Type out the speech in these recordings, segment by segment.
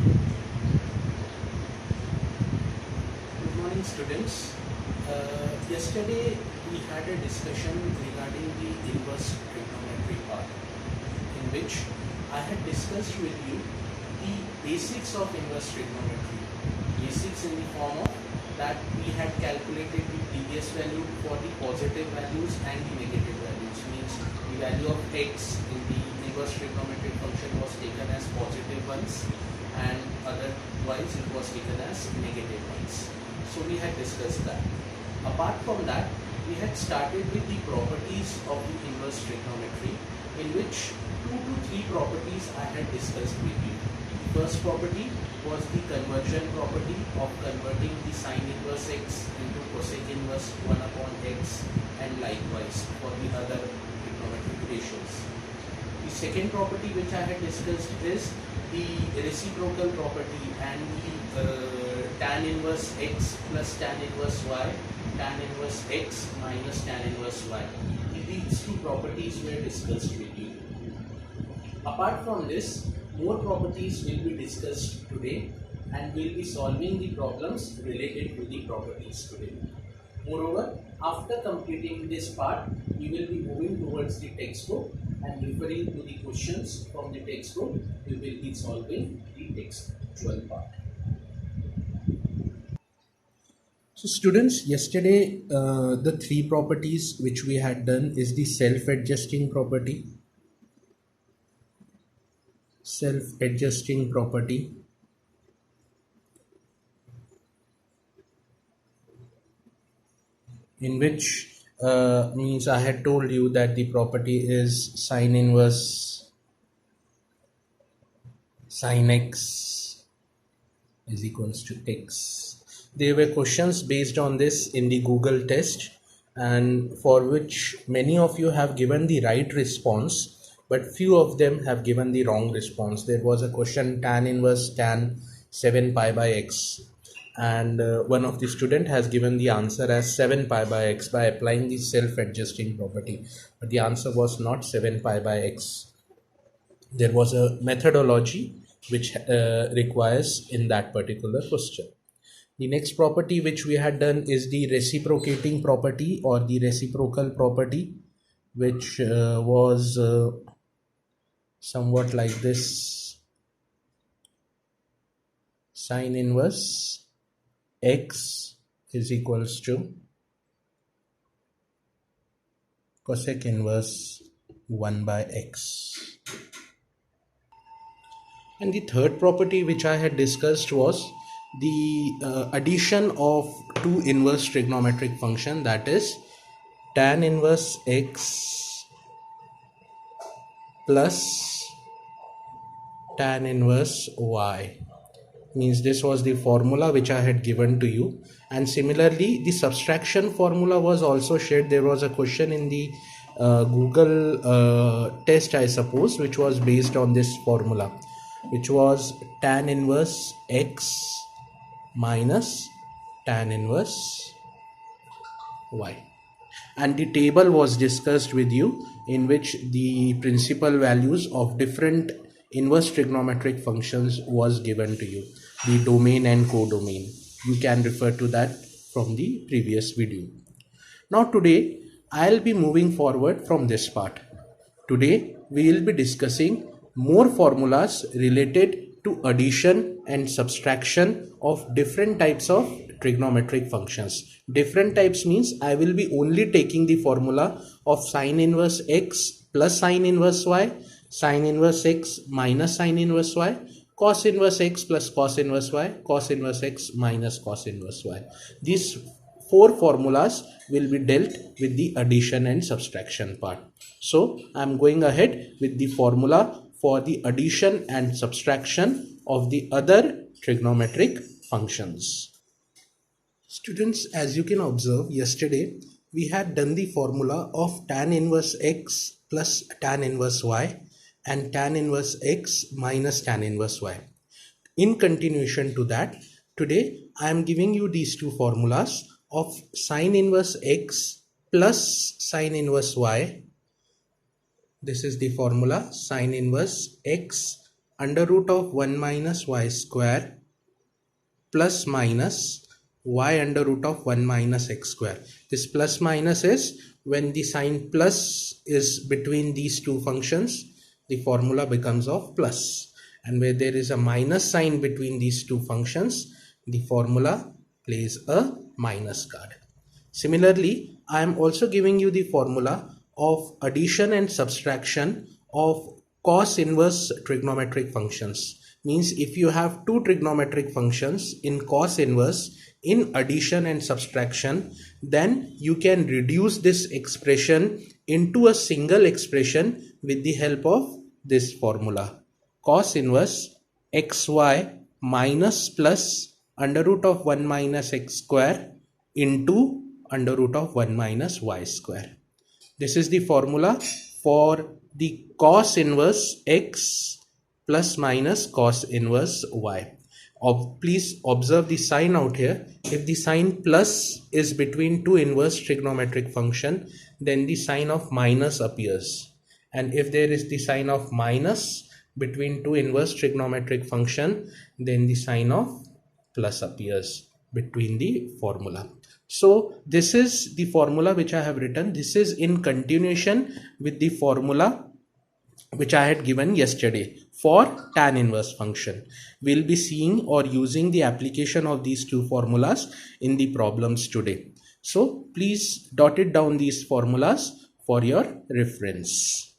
Good morning, students. Yesterday we had a discussion regarding the inverse trigonometry part, in which I had discussed with you the basics of inverse trigonometry. Basics in the form of that we had calculated the previous value for the positive values and the negative values. Means the value of x in the inverse trigonometric function was taken as positive ones, and otherwise it was taken as negative ones. So we had discussed that. Apart from that, we had started with the properties of the inverse trigonometry, in which 2 to 3 properties I had discussed with you. The first property was the conversion property of converting the sine inverse x into cosec inverse 1 upon x, and likewise for the other trigonometric ratios. The second property which I had discussed is the reciprocal property and the tan inverse x plus tan inverse y, tan inverse x minus tan inverse y. These two properties were discussed with you. Apart from this, more properties will be discussed today, and we will be solving the problems related to the properties today. Moreover, after completing this part, we will be moving towards the textbook and referring to the questions from the textbook. We will be solving the textual part. So students, yesterday the 3 properties which we had done is the self-adjusting property, in which means I had told you that the property is sine inverse sine x is equals to x. There were questions based on this in the Google test, and for which many of you have given the right response, but few of them have given the wrong response. There was a question tan inverse tan 7 pi by x, and one of the student has given the answer as 7 pi by x by applying the self-adjusting property, but the answer was not 7 pi by x. There was a methodology which requires in that particular question. The next property which we had done is the reciprocating property or the reciprocal property, which was somewhat like this: sine inverse x is equals to cosec inverse 1 by x. And the third property which I had discussed was the addition of two inverse trigonometric function, that is tan inverse x plus tan inverse y. Means this was the formula which I had given to you, and similarly the subtraction formula was also shared. There was a question in the Google test, I suppose, which was based on this formula, which was tan inverse x minus tan inverse y, and the table was discussed with you, in which the principal values of different inverse trigonometric functions was given to you, the domain and codomain. You can refer to that from the previous video. Now today I'll be moving forward from this part. Today we will be discussing more formulas related to addition and subtraction of different types of trigonometric functions. Different types means I will be only taking the formula of sine inverse x plus sine inverse y, sine inverse x minus sine inverse y, cos inverse x plus cos inverse y, cos inverse x minus cos inverse y. These 4 formulas will be dealt with the addition and subtraction part. So I am going ahead with the formula for the addition and subtraction of the other trigonometric functions. Students, as you can observe, yesterday we had done the formula of tan inverse x plus tan inverse y and tan inverse x minus tan inverse y. In continuation to that, today I am giving you these two formulas of sine inverse x plus sine inverse y. This is the formula: sine inverse x under root of 1 minus y square plus minus y under root of 1 minus x square. This plus minus is when the sign plus is between these two functions, the formula becomes of plus. And where there is a minus sign between these two functions, the formula plays a minus card. Similarly, I am also giving you the formula of addition and subtraction of cos inverse trigonometric functions. Means if you have two trigonometric functions in cos inverse in addition and subtraction, then you can reduce this expression into a single expression with the help of this formula. Cos inverse xy minus plus under root of 1 minus x square into under root of 1 minus y square. This is the formula for the cos inverse x plus minus cos inverse y. Please observe the sign out here. If the sign plus is between two inverse trigonometric function, then the sign of minus appears. And if there is the sign of minus between two inverse trigonometric function, then the sign of plus appears between the formula. So this is the formula which I have written. This is in continuation with the formula which I had given yesterday for tan inverse function. We'll be seeing or using the application of these two formulas in the problems today. So please dot it down these formulas for your reference.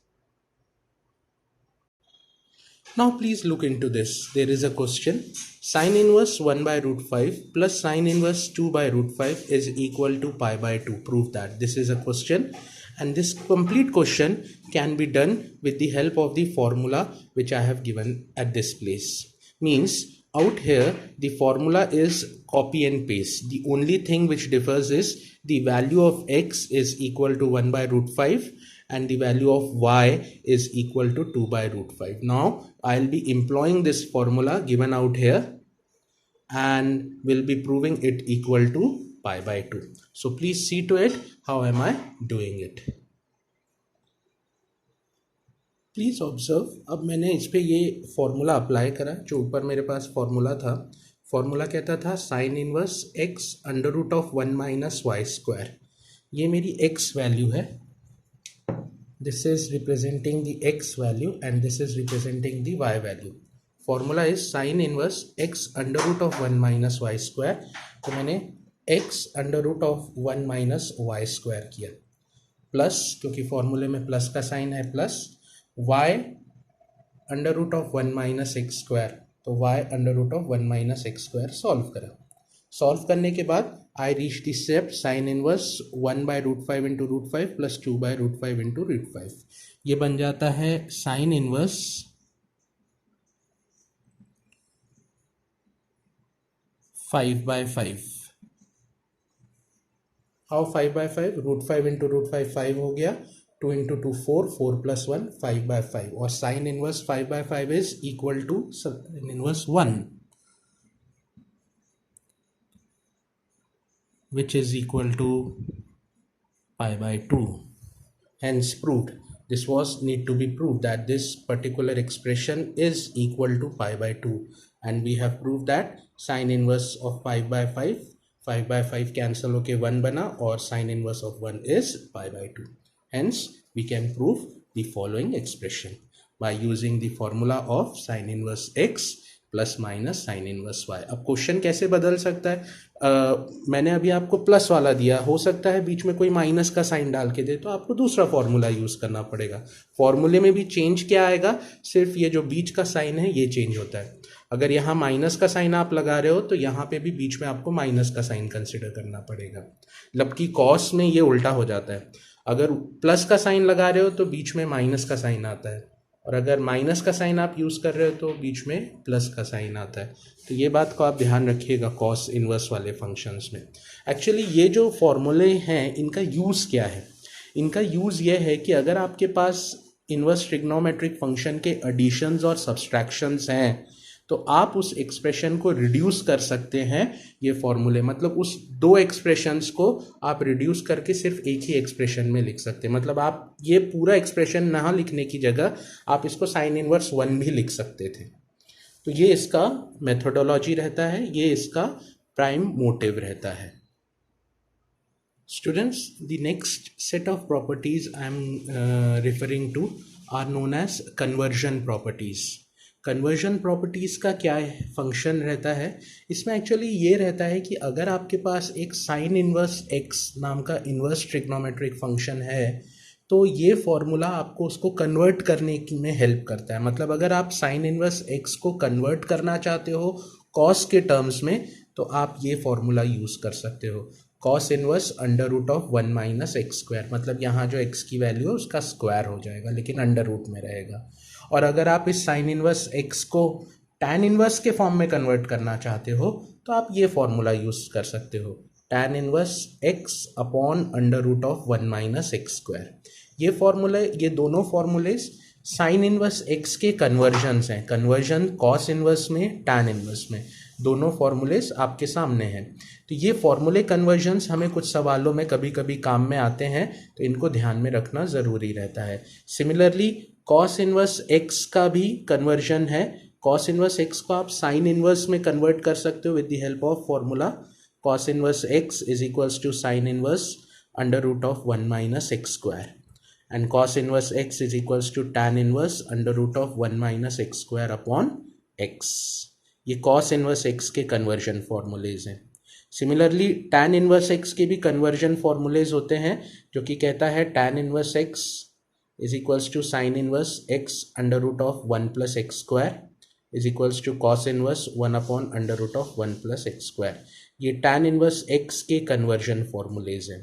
Now please look into this. There is a question. Sin inverse 1 by root 5 plus sin inverse 2 by root 5 is equal to pi by 2. Prove that. This is a question. And this complete question can be done with the help of the formula which I have given at this place. Means out here the formula is copy and paste. The only thing which differs is the value of x is equal to 1 by root 5 and the value of y is equal to 2 by root 5. Now I'll be employing this formula given out here and will be proving it equal to pi by 2. So please see to it how am I doing it. Please observe. अब मैंने इस पर ये formula apply करा. जो ऊपर मेरे पास formula था, फॉर्मूला कहता था sine inverse x under root of 1 minus y square. ये मेरी x वैल्यू है. This is representing the x value and this is representing the y value. Formula is sine inverse x under root of 1 minus y square. तो मैंने x under root of 1 minus y square किया plus, क्योंकि फॉर्मूले में plus का sign है, plus y under root of 1 minus x square. तो y under root of 1 minus x square solve करा. सॉल्व करने के बाद I reach the step sine inverse 1 by root 5 into root 5 plus 2 by root 5 into root 5. ये बन जाता है sine inverse 5 by 5. How 5 by 5? Root 5 into root 5 5 हो गया. 2 into 2 4, 4 plus 1 5 by 5. और sin inverse 5 by 5 is equal to sin inverse 1, which is equal to pi by 2. Hence proved. This was need to be proved that this particular expression is equal to pi by 2. And we have proved that sin inverse of 5 by 5 by 5 cancel होके 1 बना और sin inverse of 1 is pi by 2. Hence, we can prove the following expression by using the formula of sin inverse x plus minus sin inverse y. अब question कैसे बदल सकता है? मैंने अभी आपको प्लस वाला दिया, हो सकता है बीच में कोई माइनस का साइन डाल के दे, तो आपको दूसरा फॉर्मूला यूज़ करना पड़ेगा. फॉर्मूले में भी चेंज क्या आएगा? सिर्फ ये जो बीच का साइन है ये चेंज होता है. अगर यहाँ माइनस का साइन आप लगा रहे हो तो यहाँ पे भी बीच में आपको माइनस का साइन कंसिडर करना पड़ेगा. जबकि कॉस में ये उल्टा हो जाता है. अगर प्लस का साइन लगा रहे हो तो बीच में माइनस का साइन आता है, और अगर माइनस का साइन आप यूज़ कर रहे हो तो बीच में प्लस का साइन आता है. तो ये बात को आप ध्यान रखिएगा कॉस इनवर्स वाले फंक्शंस में. एक्चुअली ये जो फॉर्मूले हैं इनका यूज़ क्या है? इनका यूज़ ये है कि अगर आपके पास इनवर्स ट्रिग्नोमेट्रिक फंक्शन के एडिशंस और सब्सट्रैक्शंस हैं तो आप उस एक्सप्रेशन को रिड्यूस कर सकते हैं ये फॉर्मूले, मतलब उस दो एक्सप्रेशंस को आप रिड्यूस करके सिर्फ एक ही एक्सप्रेशन में लिख सकते हैं। मतलब आप ये पूरा एक्सप्रेशन ना लिखने की जगह आप इसको साइन इनवर्स 1 भी लिख सकते थे। तो ये इसका मेथोडोलॉजी रहता है, ये इसका प्राइम मोटिव रहता है। Students, the next set of properties I am referring to are known as conversion properties. Conversion properties का क्या फंक्शन रहता है, इसमें एक्चुअली ये रहता है कि अगर आपके पास एक साइन इनवर्स एक्स नाम का इनवर्स ट्रिग्नोमेट्रिक फंक्शन है तो ये फॉर्मूला आपको उसको कन्वर्ट करने में हेल्प करता है। मतलब अगर आप साइन इनवर्स एक्स को कन्वर्ट करना चाहते हो कॉस के टर्म्स में तो आप ये फॉर्मूला यूज़ कर सकते हो, cos inverse under root of 1 minus x square. मतलब यहाँ जो एक्स की वैल्यू है उसका स्क्वायर हो जाएगा लेकिन अंडर रूट में रहेगा। और अगर आप इस साइन इनवर्स एक्स को टैन इनवर्स के फॉर्म में कन्वर्ट करना चाहते हो तो आप ये फॉर्मूला यूज़ कर सकते हो, tan inverse x upon under root of 1 minus x square. ये फॉर्मूले, ये दोनों फॉर्मूलेज साइन इनवर्स एक्स के कन्वर्जन्स हैं, कन्वर्जन कॉस इनवर्स में टैन इनवर्स में, दोनों फॉर्मूलेज आपके सामने हैं। तो ये फॉर्मूले कन्वर्जन्स हमें कुछ सवालों में कभी कभी काम में आते हैं तो इनको ध्यान में रखना ज़रूरी रहता है। सिमिलरली कॉस इनवर्स एक्स का भी कन्वर्जन है, कॉस इनवर्स एक्स को आप साइन इनवर्स में कन्वर्ट कर सकते हो with the help of formula cos inverse x is equals to sine inverse under root of 1 minus x square and cos inverse x is equals to tan inverse under root of 1 minus x square upon x. ये cos inverse x के conversion formulas हैं। Similarly tan inverse x के भी conversion formulas होते हैं जो कि कहता है tan inverse x is equals to sin inverse x under root of 1 plus x square is equals to cos inverse 1 upon under root of 1 plus x square। ये tan inverse x के conversion formulas हैं।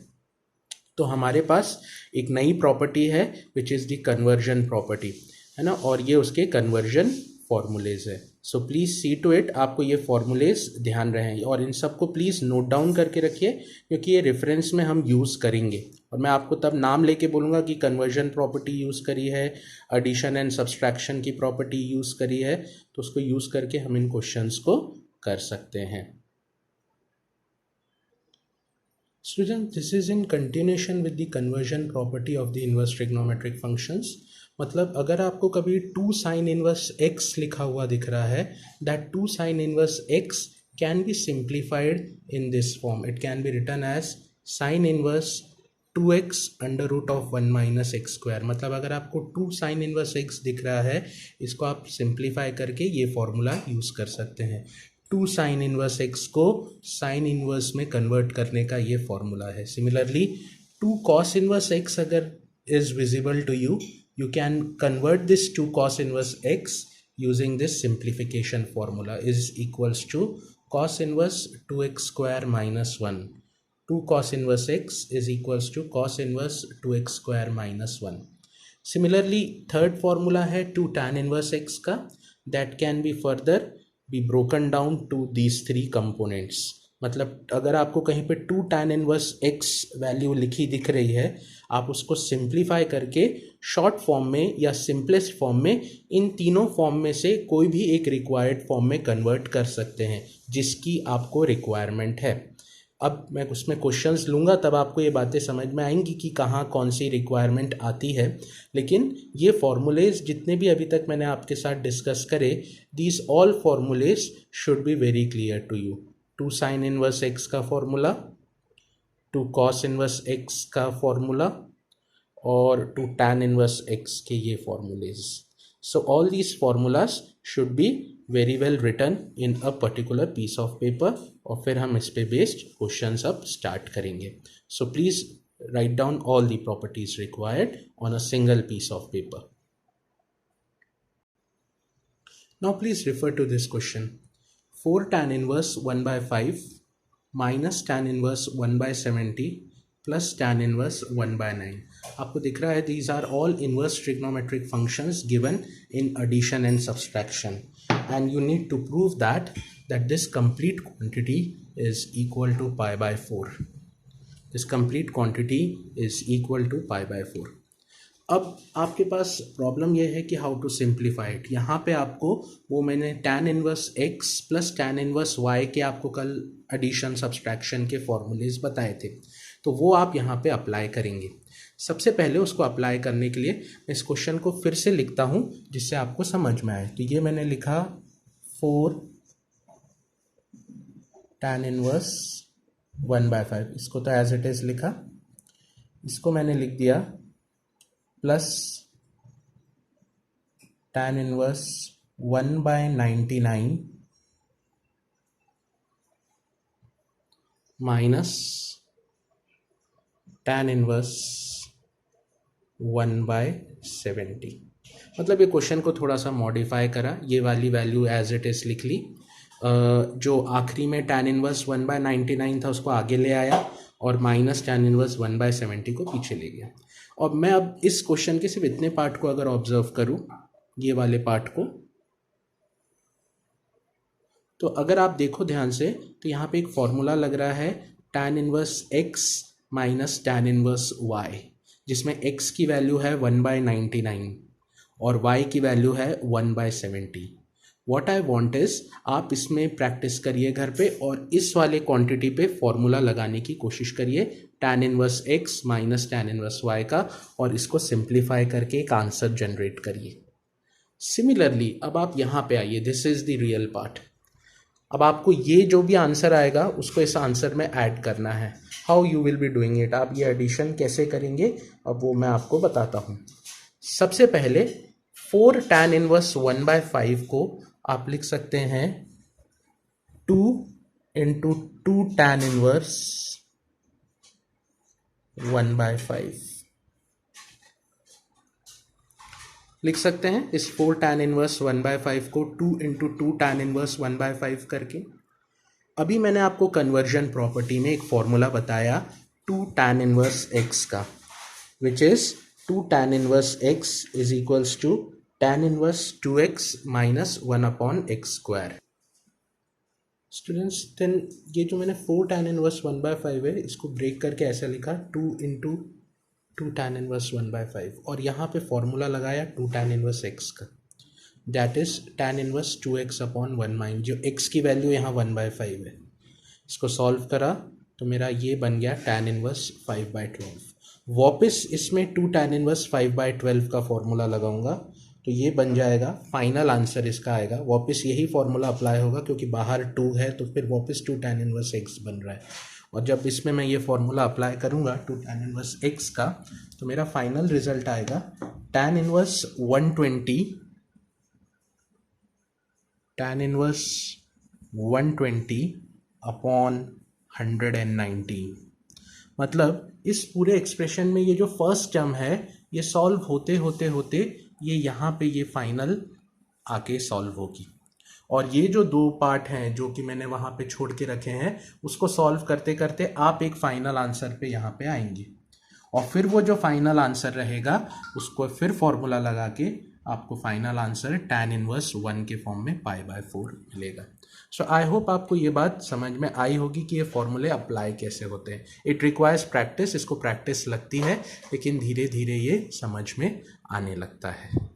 तो हमारे पास एक नई property है which is the conversion property, है ना, और ये उसके कन्वर्जन फॉर्मूलेज है। So please see to it, आपको ये फॉर्मूलेज ध्यान रहें और इन सबको प्लीज़ नोट डाउन करके रखिए क्योंकि ये रेफरेंस में हम यूज़ करेंगे और मैं आपको तब नाम लेके बोलूँगा कि कन्वर्जन प्रॉपर्टी यूज़ करी है, एडिशन एंड सब्सट्रैक्शन की प्रॉपर्टी यूज़ करी है, तो उसको यूज़ करके हम इन क्वेश्चंस को कर सकते हैं। Student, this is in continuation with the conversion property of the inverse trigonometric functions। मतलब अगर आपको कभी 2 sin inverse x लिखा हुआ दिख रहा है, that 2 sin inverse x can be simplified in this form. It can be written as sin inverse 2x under root of 1 minus x square। मतलब अगर आपको 2 sin inverse x दिख रहा है इसको आप सिंप्लीफाई करके ये फॉर्मूला यूज़ कर सकते हैं। 2 साइन इनवर्स एक्स को साइन इनवर्स में कन्वर्ट करने का ये फॉर्मूला है। सिमिलरली 2 कॉस इनवर्स एक्स अगर is visible to you, you can convert this 2 cos inverse x using this simplification formula is equals to cos inverse 2x square minus 1। 2 cos inverse x is equals to cos inverse 2x square minus 1। Similarly third formula है 2 tan inverse x का, that can be further be broken down to these 3 components। मतलब अगर आपको कहीं पे 2 tan inverse x value लिखी दिख रही है आप उसको सिंप्लीफाई करके शॉर्ट फॉर्म में या सिंपलेस्ट फॉर्म में इन तीनों फॉर्म में से कोई भी एक रिक्वायर्ड फॉर्म में कन्वर्ट कर सकते हैं जिसकी आपको रिक्वायरमेंट है। अब मैं उसमें क्वेश्चंस लूँगा तब आपको ये बातें समझ में आएंगी कि कहाँ कौन सी रिक्वायरमेंट आती है, लेकिन ये फॉर्मूलेज जितने भी अभी तक मैंने आपके साथ डिस्कस करे, these all formulas should be very clear to you. 2 sine inverse x का फॉर्मूला, 2 कॉस इनवर्स एक्स का फॉर्मूला और 2 टैन इनवर्स एक्स के ये formulas. So all these formulas should be very well written in a particular piece of paper और फिर हम इस पे बेस्ड क्वेश्चंस अब स्टार्ट करेंगे। So please write down all the properties required on a single piece of paper. Now please refer to this question. 4 tan inverse 1 by 5 minus tan inverse 1 by 70 plus tan inverse 1 by 9। आपको दिख रहा है these are all inverse trigonometric functions given in addition and subtraction and you need to prove that this complete quantity is equal to pi by 4। This complete quantity is equal to pi by 4। अब आपके पास problem ये है कि how to simplify it. यहाँ पे आपको वो मैंने tan inverse x plus tan inverse y के आपको कल एडिशन सब्सट्रैक्शन के फॉर्मूलेज बताए थे, तो वो आप यहाँ पे अप्लाई करेंगे। सबसे पहले उसको अप्लाई करने के लिए मैं इस क्वेश्चन को फिर से लिखता हूँ जिससे आपको समझ में आए। तो ये मैंने लिखा 4 tan इनवर्स 1/5, इसको तो एज इट इज़ लिखा, इसको मैंने लिख दिया plus tan inverse 1/99 minus tan inverse 1/70। मतलब ये क्वेश्चन को थोड़ा सा मॉडिफाई करा, ये वाली वैल्यू एज इट इज़ लिख ली, जो आखिरी में tan इनवर्स 1/99 था उसको आगे ले आया और माइनस tan इनवर्स 1/70 को पीछे ले गया। और मैं अब इस क्वेश्चन के सिर्फ इतने पार्ट को अगर ऑब्जर्व करूं, ये वाले पार्ट को, तो अगर आप देखो ध्यान से तो यहाँ पे एक फॉर्मूला लग रहा है tan inverse x minus tan inverse y, जिसमें x की वैल्यू है 1/99 और y की वैल्यू है 1/70। व्हाट आई वांट इज आप इसमें प्रैक्टिस करिए घर पे और इस वाले क्वांटिटी पे फॉर्मूला लगाने की कोशिश करिए tan inverse x minus tan inverse y का, और इसको सिंप्लीफाई करके एक आंसर जनरेट करिए। सिमिलरली अब आप यहाँ पे आइए, this is the real part. अब आपको ये जो भी आंसर आएगा उसको इस आंसर में ऐड करना है। How you will be doing it, आप ये एडिशन कैसे करेंगे अब वो मैं आपको बताता हूँ। सबसे पहले 4 tan इनवर्स 1/5 को आप लिख सकते हैं 2 इंटू 2 tan इनवर्स 1/5 लिख सकते हैं। इस 4 tan इनवर्स 1/5 को 2 इंटू 2 tan इनवर्स 1/5 करके। अभी मैंने आपको कन्वर्जन प्रॉपर्टी में एक फॉर्मूला बताया 2 tan इनवर्स x का, which is 2 tan inverse x is equals to tan inverse 2x minus 1/x²। Students then ये जो मैंने 4 tan इनवर्स 1/5 है इसको ब्रेक करके ऐसा लिखा 2 इंटू 2 tan इनवर्स 1/5 और यहाँ पे फॉर्मूला लगाया 2 tan इनवर्स x का, that is tan inverse 2x/1 जो x की वैल्यू यहाँ 1/5 है। इसको सॉल्व करा तो मेरा ये बन गया tan इनवर्स 5/12। वापस इसमें 2 tan इनवर्स 5/12 का फॉर्मूला लगाऊंगा तो ये बन जाएगा, फाइनल आंसर इसका आएगा। वापस यही फॉर्मूला अप्लाई होगा क्योंकि बाहर 2 है तो फिर वापस 2 tan इनवर्स x बन रहा है, और जब इसमें मैं ये फॉर्मूला अप्लाई करूँगा 2 tan इनवर्स x का तो मेरा फाइनल रिजल्ट आएगा tan इनवर्स 120 tan इनवर्स 120/119। मतलब इस पूरे एक्सप्रेशन में ये जो फर्स्ट टर्म है ये सॉल्व होते होते होते ये यहाँ पे ये फाइनल आके सॉल्व होगी, और ये जो 2 पार्ट हैं जो कि मैंने वहाँ पे छोड़ के रखे हैं उसको सॉल्व करते करते आप एक फाइनल आंसर पे यहाँ पे आएंगे, और फिर वो जो फाइनल आंसर रहेगा उसको फिर फॉर्मूला लगा के आपको फाइनल आंसर tan इनवर्स 1 के फॉर्म में π/4 मिलेगा। सो आई होप आपको ये बात समझ में आई होगी कि ये फॉर्मूले अप्लाई कैसे होते हैं। इट रिक्वायर्स प्रैक्टिस, इसको प्रैक्टिस लगती है लेकिन धीरे धीरे ये समझ में आने लगता है।